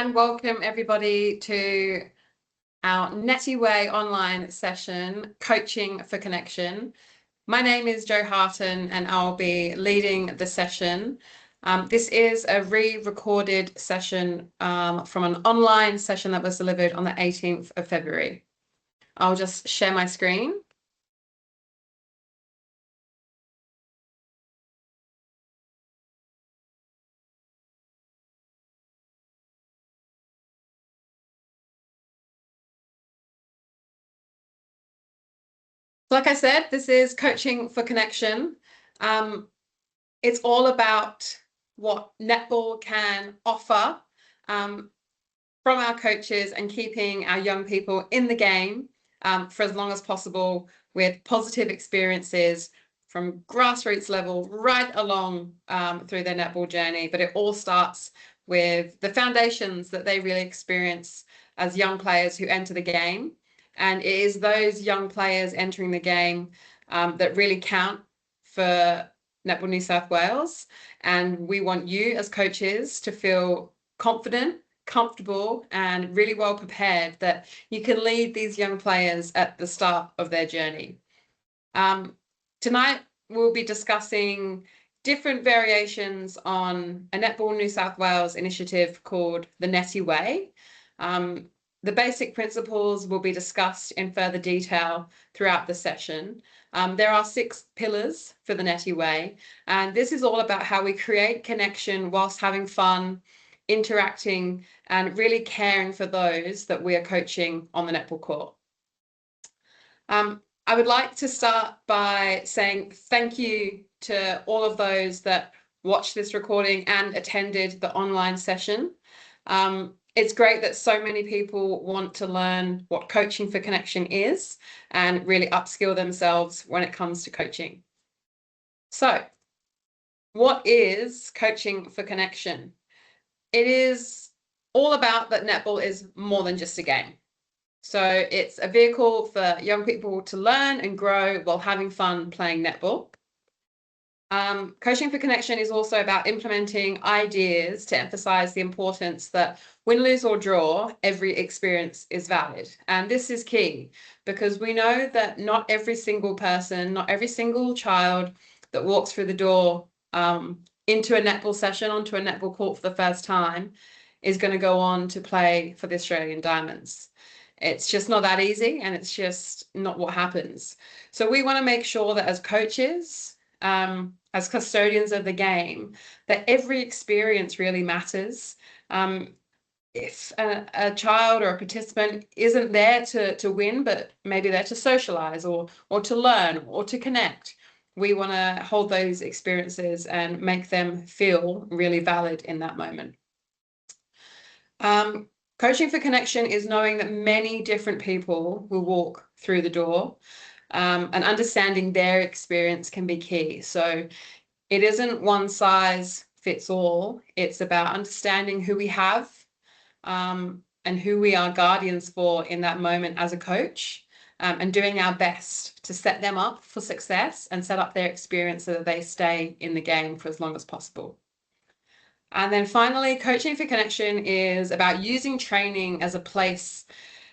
and welcome everybody to our Netty Way online session, Coaching for Connection. My name is Jo Harten and I'll be leading the session. This is a re-recorded session from an online session that was delivered on the 18th of February. I'll just share my screen. Like I said, this is Coaching for Connection. It's all about what netball can offer from our coaches and keeping our young people in the game for as long as possible with positive experiences from grassroots level right along through their netball journey. But it all starts with the foundations that they really experience as young players who enter the game. And it is those young players entering the game that really count for Netball New South Wales. And we want you as coaches to feel confident, comfortable, and really well prepared that you can lead these young players at the start of their journey. Tonight, we'll be discussing different variations on a Netball New South Wales initiative called the Netty Way. The basic principles will be discussed in further detail throughout the session. There are 6 pillars for the Netty Way, and this is all about how we create connection whilst having fun, interacting, and really caring for those that we are coaching on the netball court. I would like to start by saying thank you to all of those that watched this recording and attended the online session. It's great that so many people want to learn what Coaching for Connection is and really upskill themselves when it comes to coaching. So, what is Coaching for Connection? It is all about that netball is more than just a game. So it's a vehicle for young people to learn and grow while having fun playing netball. Coaching for Connection is also about implementing ideas to emphasize the importance that win, lose or draw, every experience is valid. And this is key because we know that not every single person, not every single child that walks through the door into a netball session, onto a netball court for the first time, is going to go on to play for the Australian Diamonds. It's just not that easy, and it's just not what happens. So we want to make sure that as coaches, as custodians of the game, that every experience really matters. If a child or a participant isn't there to win, but maybe there to socialize or to learn or to connect, we want to hold those experiences and make them feel really valid in that moment. Coaching for Connection is knowing that many different people will walk through the door, and understanding their experience can be key. So it isn't one size fits all. It's about understanding who we have and who we are guardians for in that moment as a coach, and doing our best to set them up for success and set up their experience so that they stay in the game for as long as possible. And then finally, Coaching for Connection is about using training as a place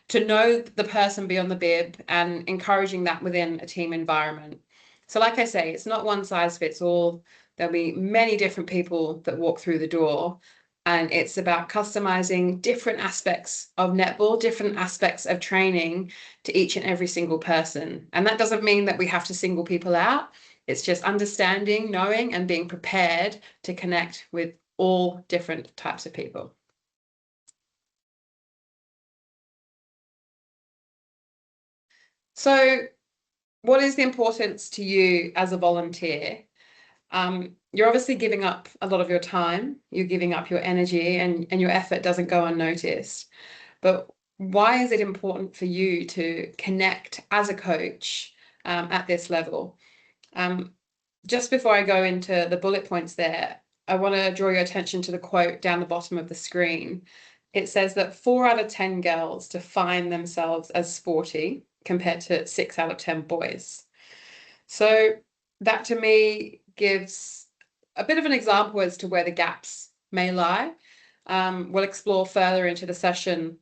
to know the person beyond the bib and encouraging that within a team environment. So like I say, it's not one size fits all. There'll be many different people that walk through the door, and it's about customizing different aspects of netball, different aspects of training to each and every single person. And that doesn't mean that we have to single people out. It's just understanding, knowing, and being prepared to connect with all different types of people. So what is the importance to you as a volunteer? You're obviously giving up a lot of your time, you're giving up your energy, and your effort doesn't go unnoticed. But why is it important for you to connect as a coach at this level? Just before I go into the bullet points there, I want to draw your attention to the quote down the bottom of the screen. It says that 4 out of 10 girls define themselves as sporty compared to 6 out of 10 boys. So that to me gives a bit of an example as to where the gaps may lie. we'll explore further into the session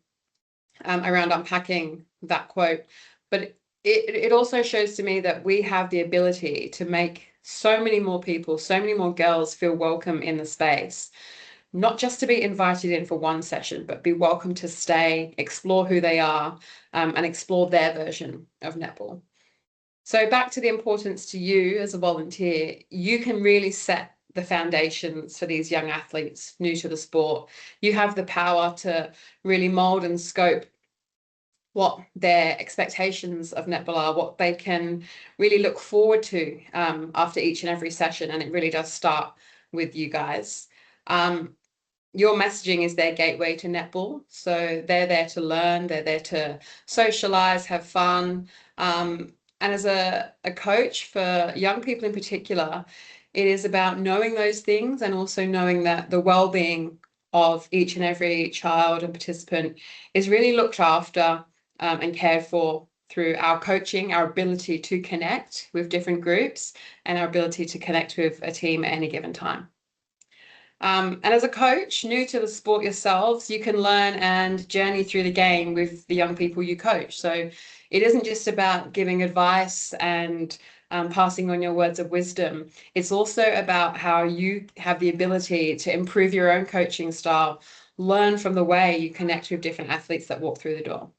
around unpacking that quote. But it also shows to me that we have the ability to make so many more people, so many more girls feel welcome in the space, not just to be invited in for one session, but be welcome to stay, explore who they are, and explore their version of netball. So back to the importance to you as a volunteer, you can really set the foundations for these young athletes new to the sport. You have the power to really mold and scope what their expectations of netball are, what they can really look forward to after each and every session. And it really does start with you guys. Your messaging is their gateway to netball. So they're there to learn, they're there to socialize, have fun. And as a coach for young people in particular, it is about knowing those things and also knowing that the well-being of each and every child and participant is really looked after and cared for through our coaching, our ability to connect with different groups, and our ability to connect with a team at any given time. And as a coach, new to the sport yourselves, you can learn and journey through the game with the young people you coach. So it isn't just about giving advice and passing on your words of wisdom. It's also about how you have the ability to improve your own coaching style, learn from the way you connect with different athletes that walk through the door.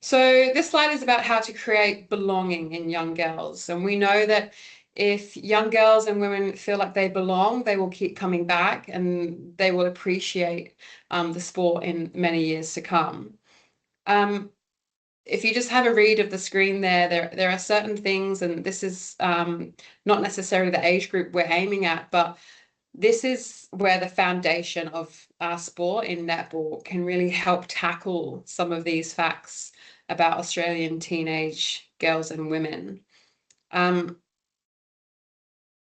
So this slide is about how to create belonging in young girls. And we know that if young girls and women feel like they belong, they will keep coming back and they will appreciate the sport in many years to come. If you just have a read of the screen there are certain things, and this is not necessarily the age group we're aiming at, but this is where the foundation of our sport in netball can really help tackle some of these facts about Australian teenage girls and women.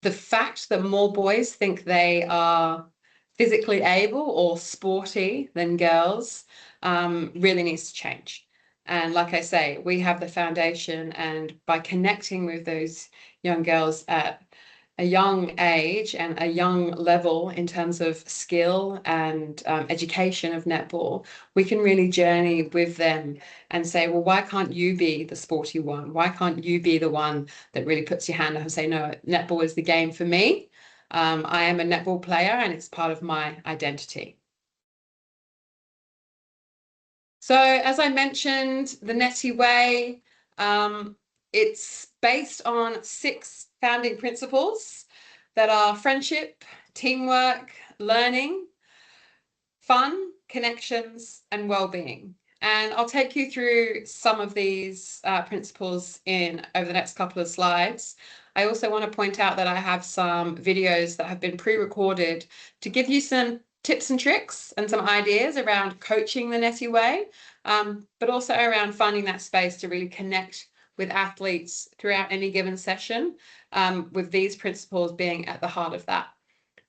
The fact that more boys think they are physically able or sporty than girls really needs to change. And like I say, we have the foundation, and by connecting with those young girls at a young age and a young level in terms of skill and education of netball, we can really journey with them and say, well, why can't you be the sporty one? Why can't you be the one that really puts your hand up and say, no, netball is the game for me. I am a netball player and it's part of my identity. So as I mentioned, the Netty Way, it's based on 6 founding principles that are friendship, teamwork, learning, fun, connections, and well-being. And I'll take you through some of these principles over the next couple of slides. I also want to point out that I have some videos that have been pre-recorded to give you some tips and tricks and some ideas around coaching the Netty Way, but also around finding that space to really connect with athletes throughout any given session, with these principles being at the heart of that.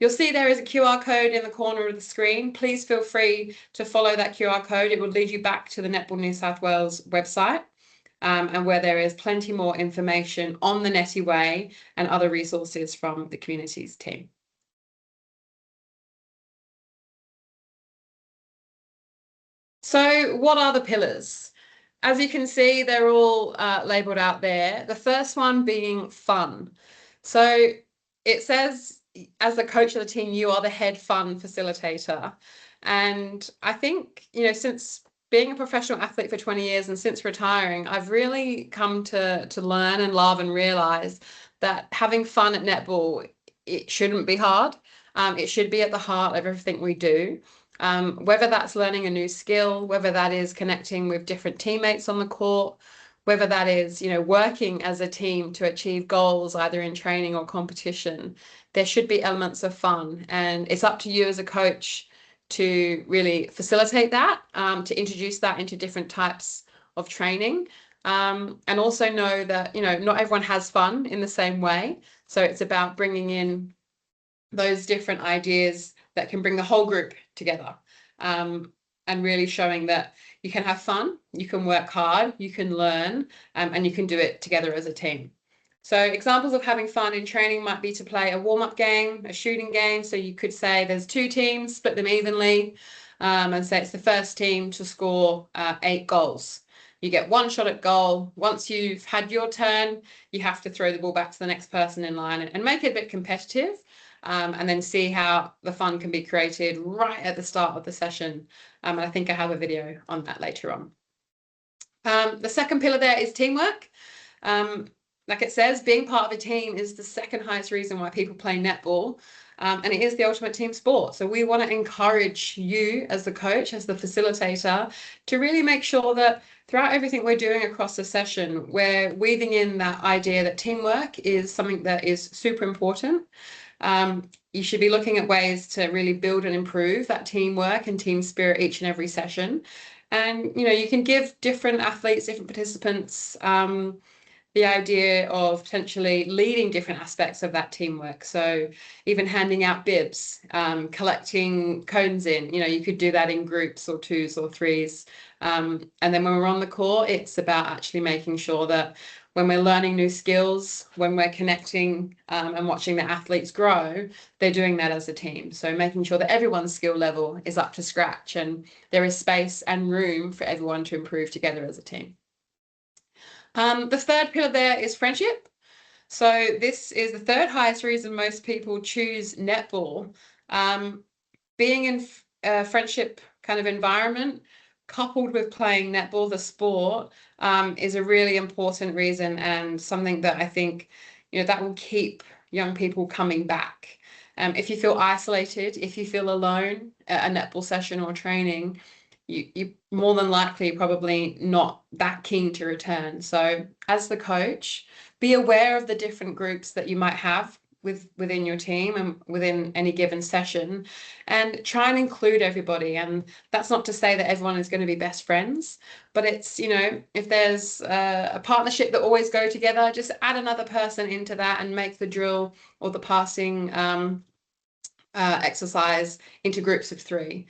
You'll see there is a QR code in the corner of the screen. Please feel free to follow that QR code. It will lead you back to the Netball New South Wales website, and where there is plenty more information on the Netty Way and other resources from the communities team. So what are the pillars? As you can see, they're all labeled out there. The first one being fun. So it says, as the coach of the team, you are the head fun facilitator. And I think, since being a professional athlete for 20 years and since retiring, I've really come to learn and love and realize that having fun at netball, it shouldn't be hard. It should be at the heart of everything we do. Whether that's learning a new skill, whether that is connecting with different teammates on the court, whether that is, working as a team to achieve goals either in training or competition, there should be elements of fun. And it's up to you as a coach to really facilitate that, to introduce that into different types of training. And also know that, not everyone has fun in the same way. So it's about bringing in those different ideas that can bring the whole group together, and really showing that you can have fun, you can work hard, you can learn, and you can do it together as a team. So examples of having fun in training might be to play a warm-up game, a shooting game. So you could say there's 2 teams, split them evenly, and say it's the first team to score 8 goals. You get 1 shot at goal. Once you've had your turn, you have to throw the ball back to the next person in line and make it a bit competitive, and then see how the fun can be created right at the start of the session. And I think I have a video on that later on. The second pillar there is teamwork. Like it says, being part of a team is the second highest reason why people play netball. And it is the ultimate team sport. So we want to encourage you as the coach, as the facilitator, to really make sure that throughout everything we're doing across the session, we're weaving in that idea that teamwork is something that is super important. You should be looking at ways to really build and improve that teamwork and team spirit each and every session. And, you can give different athletes, different participants, the idea of potentially leading different aspects of that teamwork. So even handing out bibs, collecting cones in, you could do that in groups or 2s or 3s. And then when we're on the court, it's about actually making sure that when we're learning new skills, when we're connecting and watching the athletes grow, they're doing that as a team. So making sure that everyone's skill level is up to scratch and there is space and room for everyone to improve together as a team. The third pillar there is friendship. So this is the third highest reason most people choose netball. Being in a friendship kind of environment, coupled with playing netball, the sport, is a really important reason and something that I think, that will keep young people coming back. If you feel isolated, if you feel alone at a netball session or training, you more than likely probably not that keen to return. So as the coach, be aware of the different groups that you might have within your team and within any given session, and try and include everybody. And that's not to say that everyone is going to be best friends, but it's, if there's a partnership that always go together, just add another person into that and make the drill or the passing exercise into groups of 3.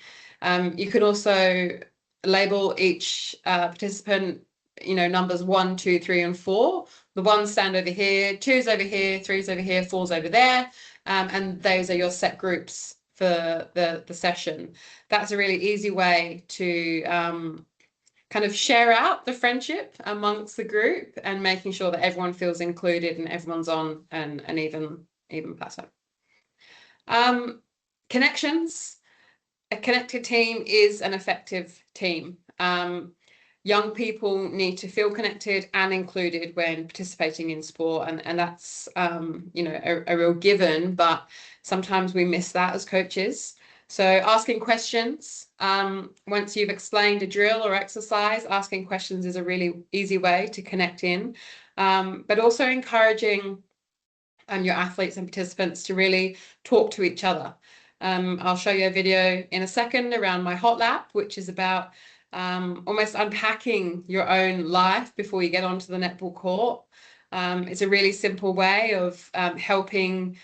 You can also label each participant, numbers 1, 2, 3, and 4. The 1s stand over here, 2's over here, 3's over here, 4's over there, and those are your set groups for the session. That's a really easy way to kind of share out the friendship amongst the group and making sure that everyone feels included and everyone's on an even plateau. Connections. A connected team is an effective team. Young people need to feel connected and included when participating in sport, and that's a real given, but sometimes we miss that as coaches. So asking questions, once you've explained a drill or exercise, asking questions is a really easy way to connect in, but also encouraging your athletes and participants to really talk to each other. I'll show you a video in a second around my hot lap, which is about almost unpacking your own life before you get onto the netball court. It's a really simple way of helping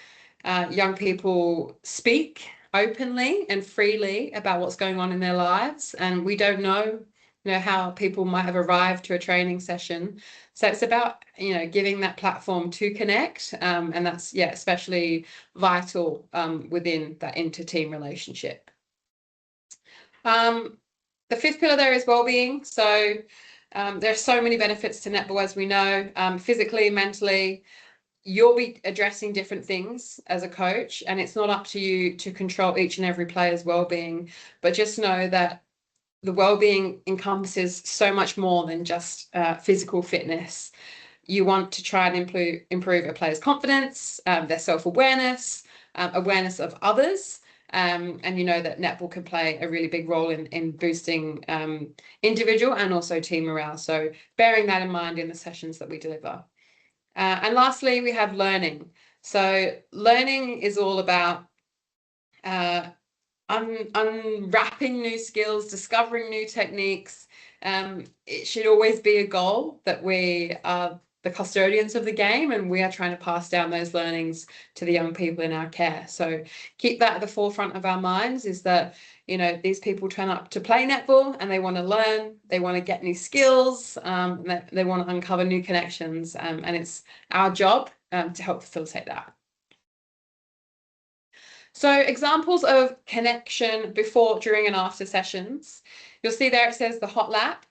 young people speak openly and freely about what's going on in their lives. And we don't know, how people might have arrived to a training session. So it's about, giving that platform to connect. And that's, especially vital within that inter-team relationship. The 5th pillar there is well-being. So there are so many benefits to netball, as we know, physically, mentally. You'll be addressing different things as a coach, and it's not up to you to control each and every player's well-being, but just know that the well-being encompasses so much more than just physical fitness. You want to try and improve a player's confidence, their self-awareness, awareness of others, and that netball can play a really big role in boosting individual and also team morale. So bearing that in mind in the sessions that we deliver. And lastly, we have learning. So learning is all about unwrapping new skills, discovering new techniques. It should always be a goal that we are the custodians of the game, and we are trying to pass down those learnings to the young people in our care. So keep that at the forefront of our minds, is that, you know, these people turn up to play netball and they want to learn, they want to get new skills, they want to uncover new connections, and it's our job to help facilitate that. So examples of connection before, during and after sessions. You'll see there it says the hot lap,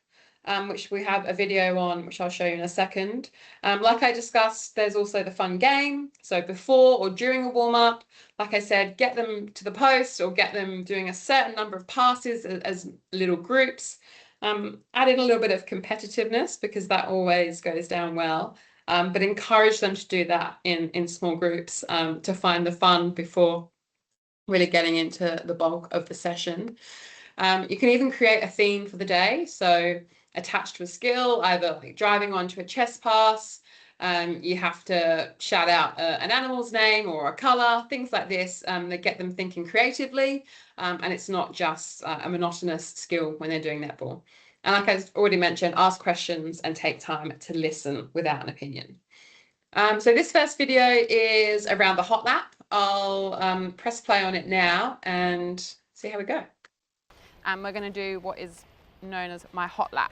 which we have a video on, which I'll show you in a second. Like I discussed, there's also the fun game. So before or during a warm-up, like I said, get them to the post or get them doing a certain number of passes as little groups. Add in a little bit of competitiveness, because that always goes down well. But encourage them to do that in small groups to find the fun before really getting into the bulk of the session. You can even create a theme for the day. So attached to a skill, either like driving onto a chess pass, you have to shout out an animal's name or a color, things like this that get them thinking creatively. And it's not just a monotonous skill when they're doing netball. And like I already mentioned, ask questions and take time to listen without an opinion. So this first video is around the hot lap. I'll press play on it now and see how we go. And we're going to do what is known as my hot lap.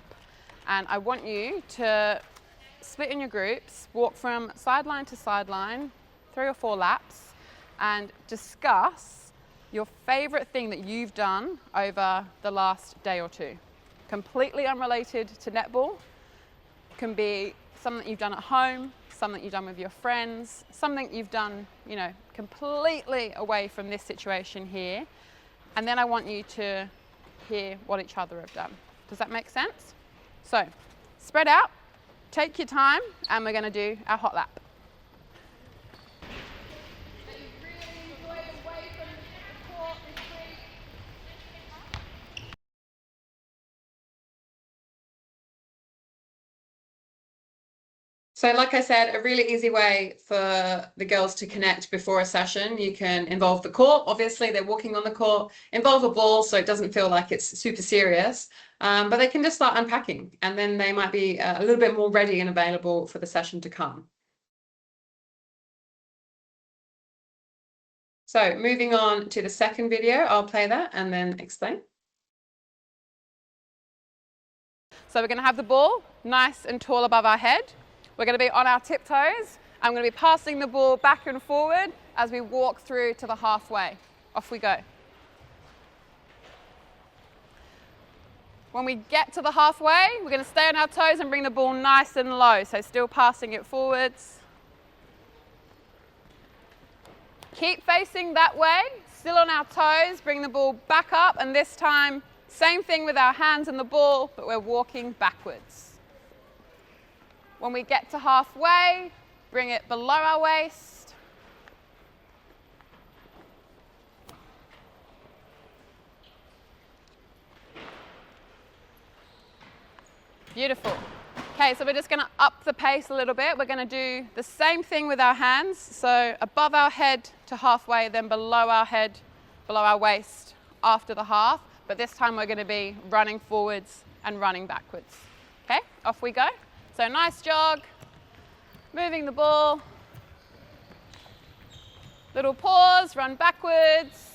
And I want you to split in your groups, walk from sideline to sideline, 3 or 4 laps, and discuss your favorite thing that you've done over the last day or two. Completely unrelated to netball. Can be something that you've done at home, something you've done with your friends, something you've done, you know, completely away from this situation here. And then I want you to hear what each other have done. Does that make sense? So spread out, take your time, and we're going to do our hot lap. So like I said, a really easy way for the girls to connect before a session, you can involve the court. Obviously, they're walking on the court, involve a ball so it doesn't feel like it's super serious, but they can just start unpacking, and then they might be a little bit more ready and available for the session to come. So moving on to the second video, I'll play that and then explain. So we're going to have the ball nice and tall above our head. We're going to be on our tiptoes. I'm going to be passing the ball back and forward as we walk through to the halfway. Off we go. When we get to the halfway, we're going to stay on our toes and bring the ball nice and low. So still passing it forwards. Keep facing that way, still on our toes, bring the ball back up, and this time, same thing with our hands and the ball, but we're walking backwards. When we get to halfway, bring it below our waist. Beautiful. Okay, so we're just going to up the pace a little bit. We're going to do the same thing with our hands. So above our head to halfway, then below our head, below our waist after the half. But this time we're going to be running forwards and running backwards. Okay, off we go. So nice jog, moving the ball, little pause, run backwards.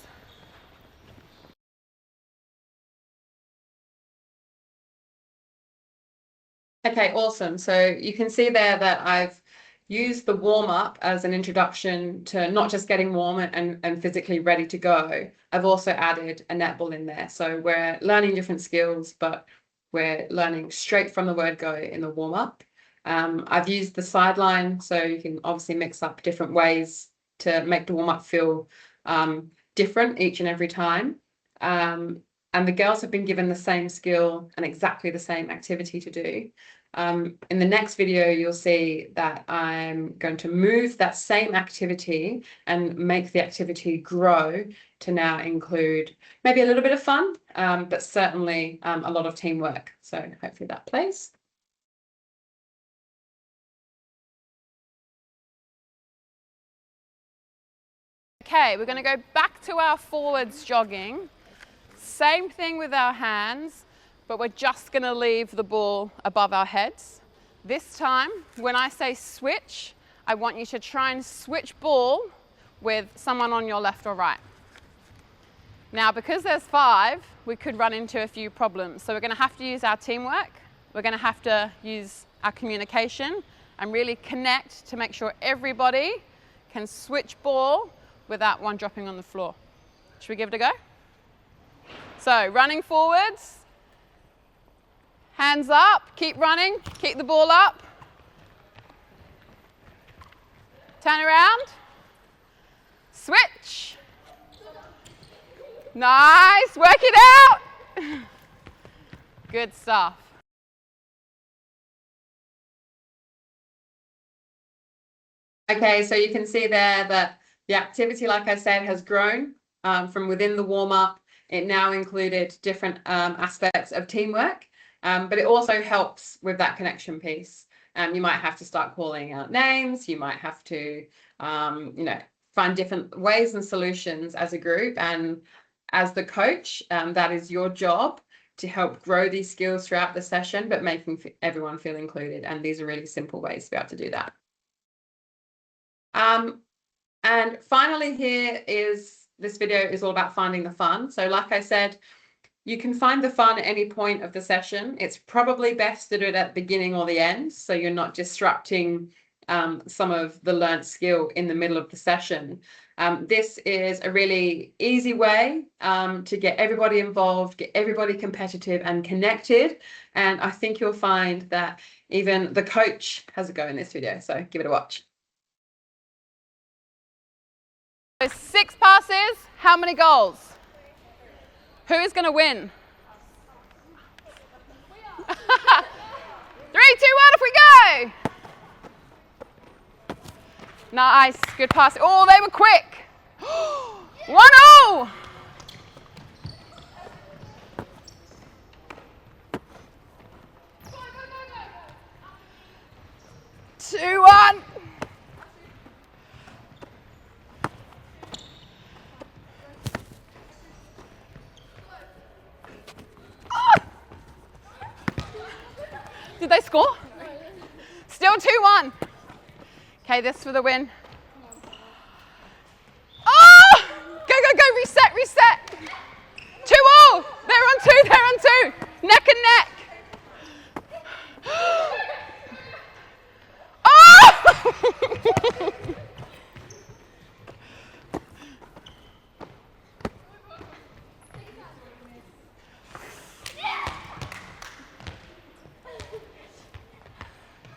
Okay, awesome. So you can see there that I've used the warm-up as an introduction to not just getting warm and physically ready to go. I've also added a netball in there. So we're learning different skills, but we're learning straight from the word go in the warm-up. I've used the sideline, so you can obviously mix up different ways to make the warm-up feel different each and every time. And the girls have been given the same skill and exactly the same activity to do. In the next video, you'll see that I'm going to move that same activity and make the activity grow to now include maybe a little bit of fun, but certainly a lot of teamwork. So hopefully that plays. Okay, we're going to go back to our forwards jogging. Same thing with our hands, but we're just going to leave the ball above our heads. This time, when I say switch, I want you to try and switch ball with someone on your left or right. Now, because there's 5, we could run into a few problems. So we're going to have to use our teamwork. We're going to have to use our communication and really connect to make sure everybody can switch ball without one dropping on the floor. Should we give it a go? So running forwards, hands up, keep running, keep the ball up. Turn around, switch. Nice, work it out. Good stuff. Okay, so you can see there that the activity, like I said, has grown from within the warm-up. It now included different aspects of teamwork, but it also helps with that connection piece. You might have to start calling out names. You might have to, find different ways and solutions as a group. And as the coach, that is your job to help grow these skills throughout the session, but making everyone feel included. And these are really simple ways to be able to do that. And finally, here is this video is all about finding the fun. So like I said, you can find the fun at any point of the session. It's probably best to do it at the beginning or the end, so you're not disrupting some of the learnt skill in the middle of the session. This is a really easy way to get everybody involved, get everybody competitive and connected. And I think you'll find that even the coach has a go in this video. So give it a watch. 6 passes, how many goals? Who is going to win? 3, 2, 1, off we go! Nice, good pass. Oh, they were quick. 1-0! Two, 1. Did they score? Still 2-1. Okay, this for the win. Oh! Go, go, go, reset, reset. 2-2. They're on 2, they're on 2. Neck and neck. Oh!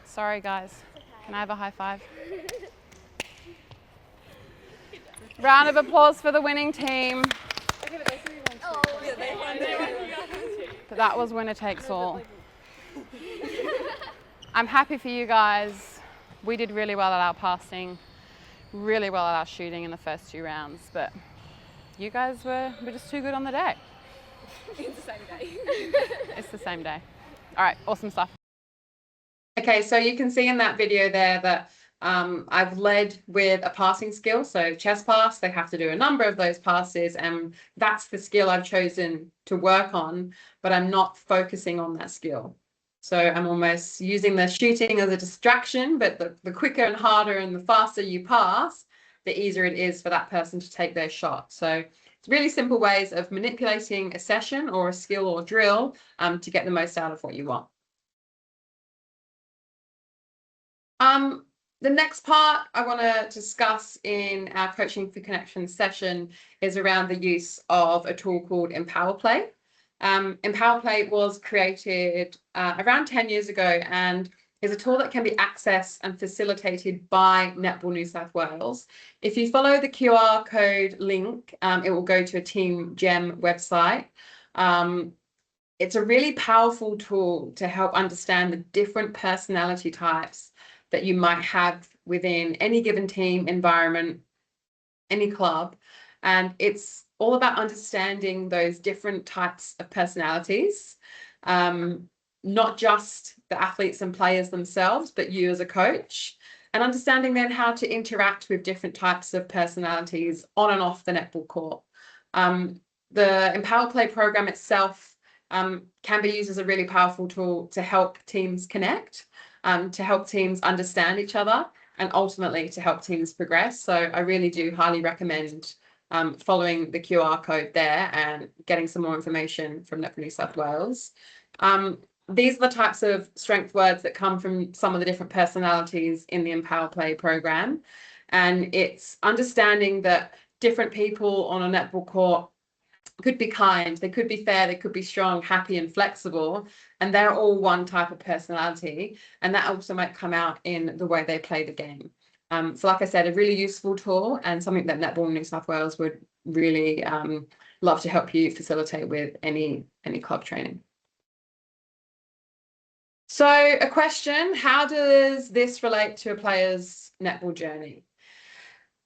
Sorry, guys. Can I have a high five? Round of applause for the winning team. But that was winner takes all. I'm happy for you guys. We did really well at our passing, really well at our shooting in the first 2 rounds, but you guys were just too good on the day. It's the same day. It's the same day. All right, awesome stuff. Okay, so you can see in that video there that I've led with a passing skill. So chest pass, they have to do a number of those passes, and that's the skill I've chosen to work on, but I'm not focusing on that skill. So I'm almost using the shooting as a distraction, but the quicker and harder and the faster you pass, the easier it is for that person to take their shot. So it's really simple ways of manipulating a session or a skill or drill to get the most out of what you want. The next part I want to discuss in our Coaching for Connection session is around the use of a tool called Empower Play. Empower Play was created around 10 years ago and is a tool that can be accessed and facilitated by Netball New South Wales. If you follow the QR code link, it will go to a Team Gem website. It's a really powerful tool to help understand the different personality types that you might have within any given team, environment, any club. And it's all about understanding those different types of personalities, not just the athletes and players themselves, but you as a coach, and understanding then how to interact with different types of personalities on and off the netball court. The Empower Play program itself can be used as a really powerful tool to help teams connect. to help teams understand each other and ultimately to help teams progress. So I really do highly recommend following the QR code there and getting some more information from Netball New South Wales. These are the types of strength words that come from some of the different personalities in the Empower Play program. And it's understanding that different people on a netball court could be kind, they could be fair, they could be strong, happy and flexible, and they're all one type of personality, and that also might come out in the way they play the game. So like I said, a really useful tool and something that Netball New South Wales would really love to help you facilitate with any club training. So a question, how does this relate to a player's netball journey?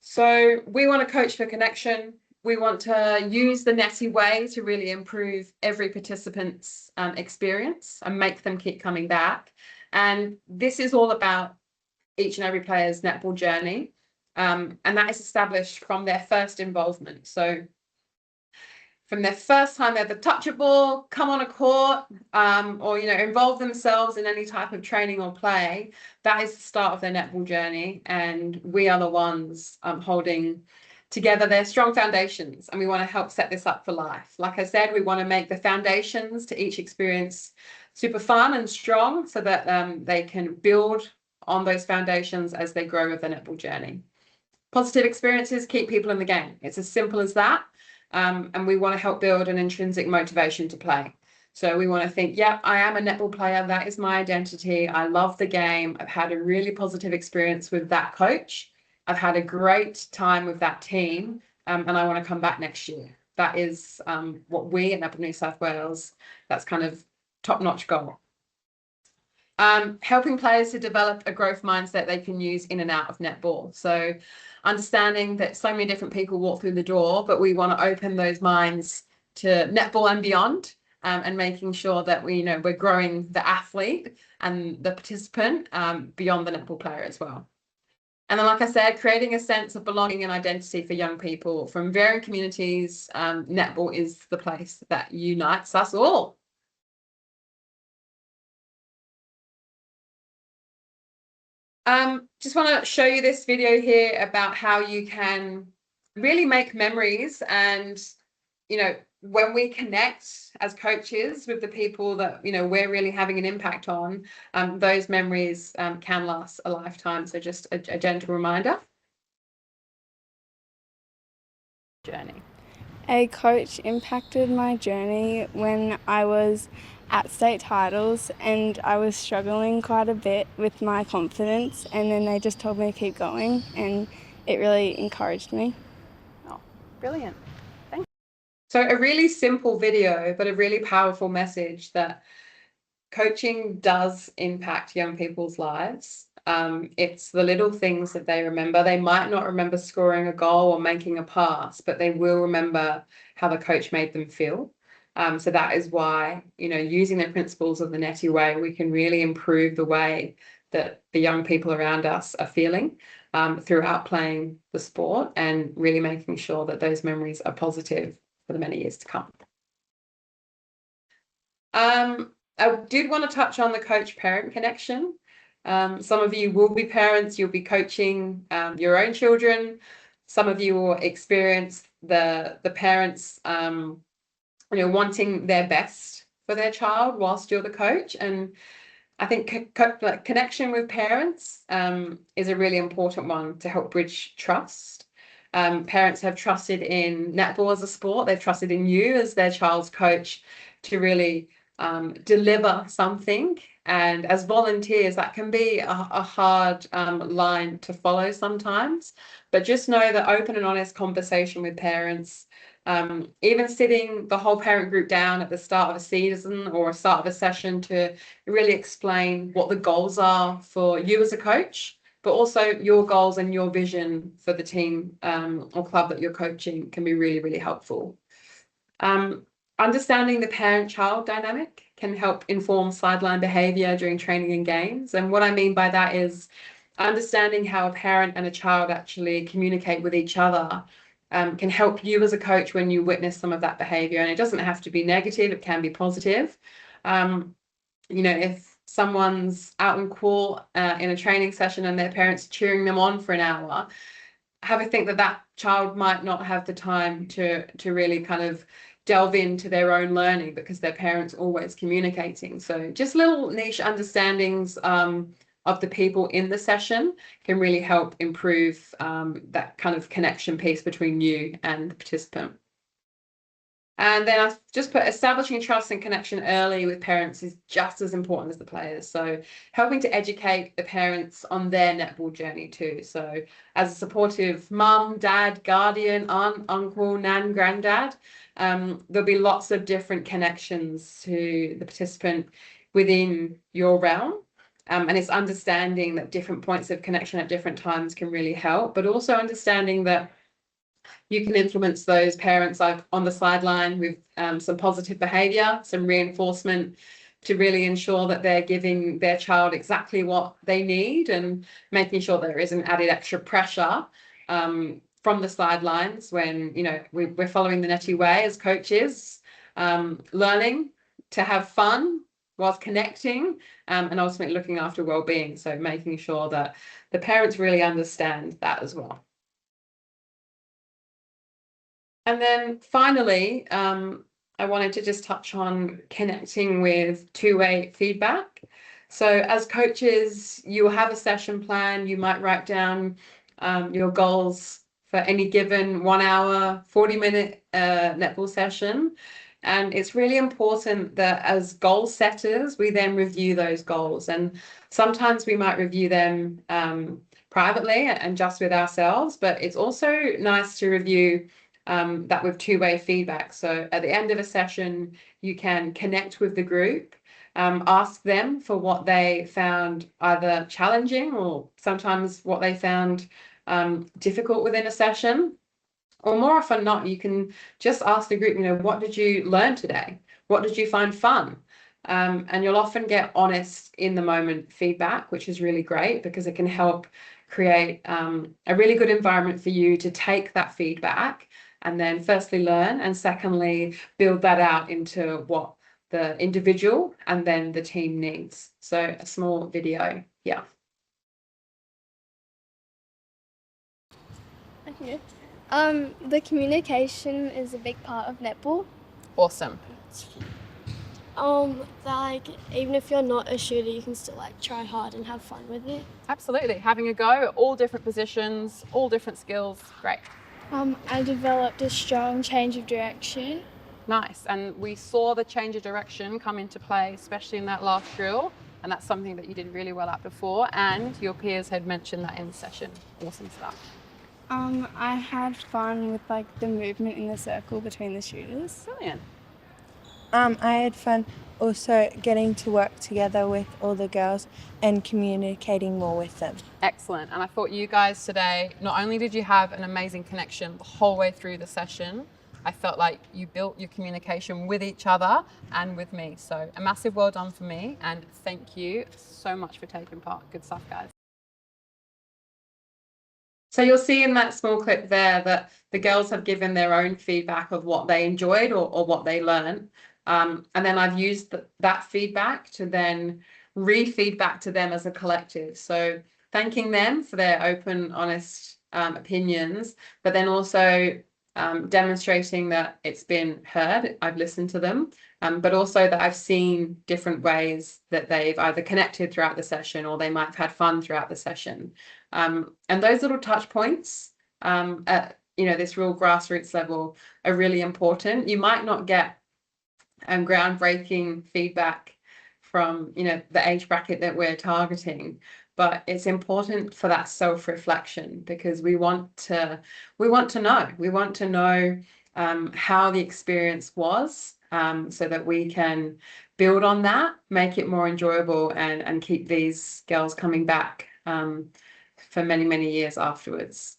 So we want to coach for connection. We want to use the Netty way to really improve every participant's experience and make them keep coming back. And this is all about each and every player's netball journey. And that is established from their first involvement. So from their first time they ever touch a ball, come on a court, or involve themselves in any type of training or play, that is the start of their netball journey. And we are the ones holding together their strong foundations, and we want to help set this up for life. Like I said, we want to make the foundations to each experience super fun and strong so that they can build on those foundations as they grow with the netball journey. Positive experiences keep people in the game. It's as simple as that. And we want to help build an intrinsic motivation to play. So we want to think, yeah, I am a netball player. That is my identity. I love the game. I've had a really positive experience with that coach. I've had a great time with that team. And I want to come back next year. That is what we at Netball New South Wales, that's kind of top-notch goal. Helping players to develop a growth mindset they can use in and out of netball. So understanding that so many different people walk through the door, but we want to open those minds to netball and beyond, and making sure that we're growing the athlete and the participant beyond the netball player as well. And then, like I said, creating a sense of belonging and identity for young people from varying communities. Netball is the place that unites us all. Just want to show you this video here about how you can really make memories, and when we connect as coaches with the people that we're really having an impact on, those memories can last a lifetime. So just a gentle reminder. Journey. A coach impacted my journey when I was at state titles and I was struggling quite a bit with my confidence, and then they just told me to keep going, and it really encouraged me. Oh, brilliant. Thank you. So a really simple video, but a really powerful message that coaching does impact young people's lives. It's the little things that they remember. They might not remember scoring a goal or making a pass, but they will remember how the coach made them feel. So that is why, using the principles of the Netty way, we can really improve the way that the young people around us are feeling throughout playing the sport, and really making sure that those memories are positive for the many years to come. I did want to touch on the coach-parent connection. Some of you will be parents, you'll be coaching your own children. Some of you will experience the parents wanting their best for their child whilst you're the coach. And I think connection with parents is a really important one to help bridge trust. Parents have trusted in netball as a sport. They've trusted in you as their child's coach to really deliver something. And as volunteers, that can be a hard line to follow sometimes. But just know that open and honest conversation with parents, even sitting the whole parent group down at the start of a season or a start of a session to really explain what the goals are for you as a coach, but also your goals and your vision for the team or club that you're coaching, can be really, really helpful. Understanding the parent-child dynamic can help inform sideline behaviour during training and games. And what I mean by that is understanding how a parent and a child actually communicate with each other can help you as a coach when you witness some of that behaviour. And it doesn't have to be negative, it can be positive. If someone's out in court in a training session and their parents cheering them on for an hour, have a think that that child might not have the time to really kind of delve into their own learning because their parents always communicating. So just little niche understandings of the people in the session can really help improve that kind of connection piece between you and the participant. And then I've just put establishing trust and connection early with parents is just as important as the players. So helping to educate the parents on their netball journey too. So as a supportive mum, dad, guardian, aunt, uncle, nan, granddad, there'll be lots of different connections to the participant within your realm. And it's understanding that different points of connection at different times can really help, but also understanding that you can influence those parents like on the sideline with some positive behavior, some reinforcement to really ensure that they're giving their child exactly what they need and making sure there isn't added extra pressure from the sidelines when, you know, we're following the Netty way as coaches, learning to have fun whilst connecting and ultimately looking after well-being. So making sure that the parents really understand that as well. And then finally, I wanted to just touch on connecting with two-way feedback. So as coaches, you have a session plan, you might write down your goals for any given 1 hour, 40-minute netball session. And it's really important that as goal setters, we then review those goals. And sometimes we might review them privately and just with ourselves, but it's also nice to review that with two-way feedback. So at the end of a session, you can connect with the group, ask them for what they found either challenging or sometimes what they found difficult within a session. Or more often not, you can just ask the group, you know, what did you learn today? What did you find fun? And you'll often get honest in the moment feedback, which is really great because it can help create a really good environment for you to take that feedback and then firstly learn and secondly build that out into what the individual and then the team needs. So a small video, yeah. Okay. The communication is a big part of netball. Awesome. Like even if you're not a shooter, you can still like try hard and have fun with it. Absolutely. Having a go at all different positions, all different skills. Great. I developed a strong change of direction. Nice. And we saw the change of direction come into play, especially in that last drill. And that's something that you did really well at before. And your peers had mentioned that in the session. Awesome stuff. I had fun with like the movement in the circle between the shooters. Brilliant. I had fun also getting to work together with all the girls and communicating more with them. Excellent. And I thought you guys today, not only did you have an amazing connection the whole way through the session, I felt like you built your communication with each other and with me. So a massive well done for me and thank you so much for taking part. Good stuff, guys. So you'll see in that small clip there that the girls have given their own feedback of what they enjoyed or what they learned. And then I've used that feedback to then re-feedback to them as a collective. So thanking them for their open, honest opinions, but then also demonstrating that it's been heard, I've listened to them, but also that I've seen different ways that they've either connected throughout the session or they might have had fun throughout the session. And those little touch points at, you know, this real grassroots level are really important. You might not get groundbreaking feedback from, you know, the age bracket that we're targeting, but it's important for that self-reflection because we want to know how the experience was, so that we can build on that, make it more enjoyable and keep these girls coming back for many, many years afterwards.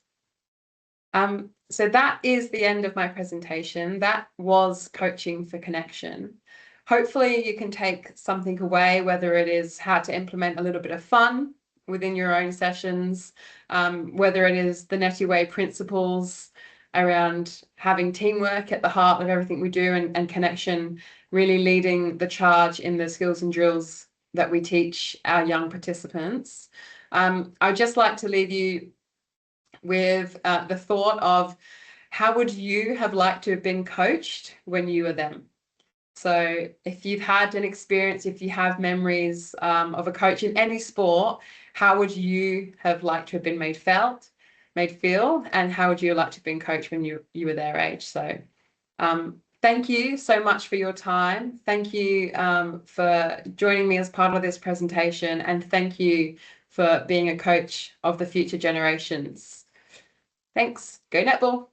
So that is the end of my presentation. That was Coaching for Connection. Hopefully you can take something away, whether it is how to implement a little bit of fun within your own sessions, whether it is the Netty Way principles around having teamwork at the heart of everything we do and connection really leading the charge in the skills and drills that we teach our young participants. I'd just like to leave you with the thought of how would you have liked to have been coached when you were them? So if you've had an experience, if you have memories of a coach in any sport, how would you have liked to have been made feel, and how would you like to have been coached when you were their age? So thank you so much for your time. Thank you for joining me as part of this presentation, and thank you for being a coach of the future generations. Thanks. Go netball.